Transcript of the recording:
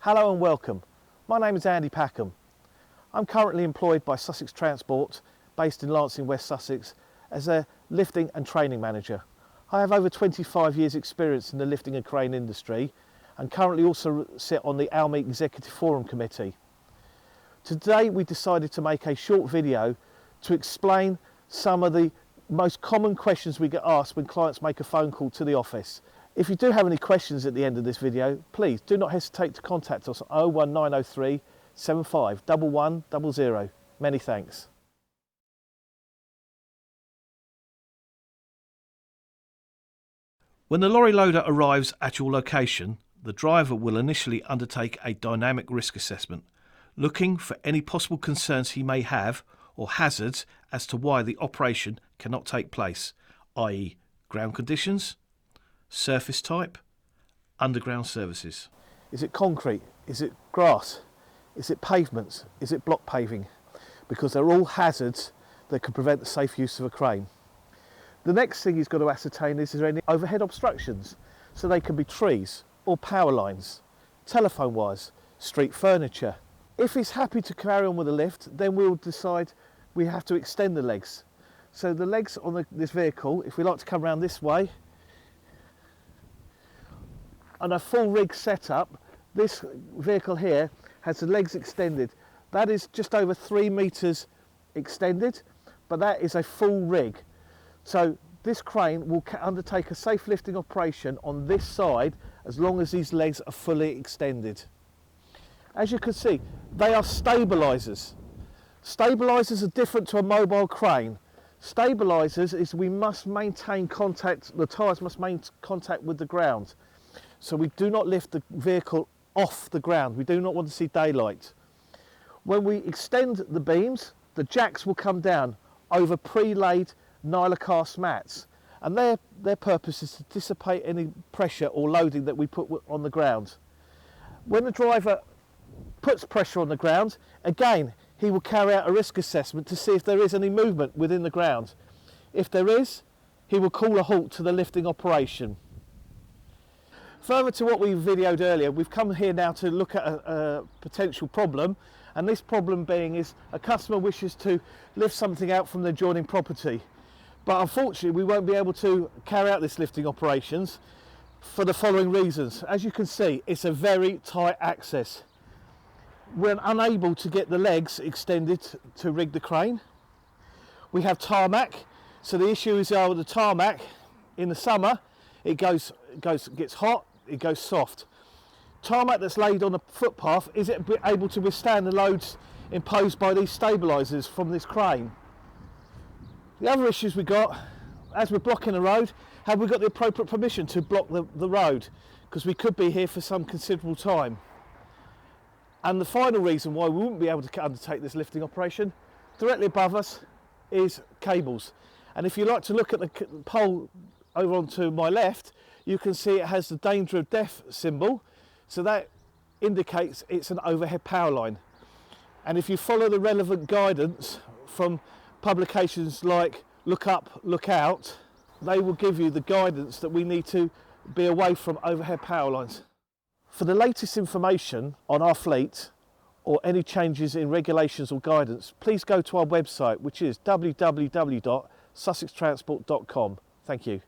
Hello and welcome. My name is Andy Packham. I'm currently employed by Sussex Transport, based in Lancing, West Sussex, as a lifting and training manager. I have over 25 years experience in the lifting and crane industry and currently also sit on the ALMI Executive Forum Committee. Today we decided to make a short video to explain some of the most common questions we get asked when clients make a phone call to the office. If you do have any questions at the end of this video, please do not hesitate to contact us on 01903 75 1100. Many thanks. When the lorry loader arrives at your location, the driver will initially undertake a dynamic risk assessment, looking for any possible concerns he may have or hazards as to why the operation cannot take place, i.e. ground conditions, surface type, underground services. Is it concrete? Is it grass? Is it pavements? Is it block paving? Because they're all hazards that could prevent the safe use of a crane. The next thing he's got to ascertain is there any overhead obstructions? So they can be trees or power lines, telephone wires, street furniture. If he's happy to carry on with the lift, then we'll decide we have to extend the legs. So the legs on this vehicle, if we like to come around this way, on a full rig setup, this vehicle here has the legs extended. That is just over 3 meters extended, but that is a full rig. So this crane will undertake a safe lifting operation on this side as long as these legs are fully extended. As you can see, they are stabilisers. Stabilisers are different to a mobile crane. Stabilisers is we must maintain contact, the tyres must maintain contact with the ground. So we do not lift the vehicle off the ground. We do not want to see daylight. When we extend the beams, the jacks will come down over pre-laid nylon cast mats, and their purpose is to dissipate any pressure or loading that we put on the ground. When the driver puts pressure on the ground, again he will carry out a risk assessment to see if there is any movement within the ground. If there is, he will call a halt to the lifting operation. Further to what we videoed earlier, we've come here now to look at a potential problem, and this problem being is a customer wishes to lift something out from the adjoining property, but unfortunately we won't be able to carry out this lifting operations for the following reasons. As you can see, it's a very tight access. We're unable to get the legs extended to rig the crane. We have tarmac, so the issue is with the tarmac in the summer, it gets hot, it goes soft. Tarmac that's laid on the footpath, is it able to withstand the loads imposed by these stabilisers from this crane? The other issues we got, as we're blocking the road, have we got the appropriate permission to block the road? Because we could be here for some considerable time. And the final reason why we wouldn't be able to undertake this lifting operation, directly above us is cables. And if you like to look at the pole over onto my left, you can see it has the danger of death symbol, so that indicates it's an overhead power line. And if you follow the relevant guidance from publications like Look Up, Look Out, they will give you the guidance that we need to be away from overhead power lines. For the latest information on our fleet or any changes in regulations or guidance, please go to our website, which is www.sussextransport.com. Thank you.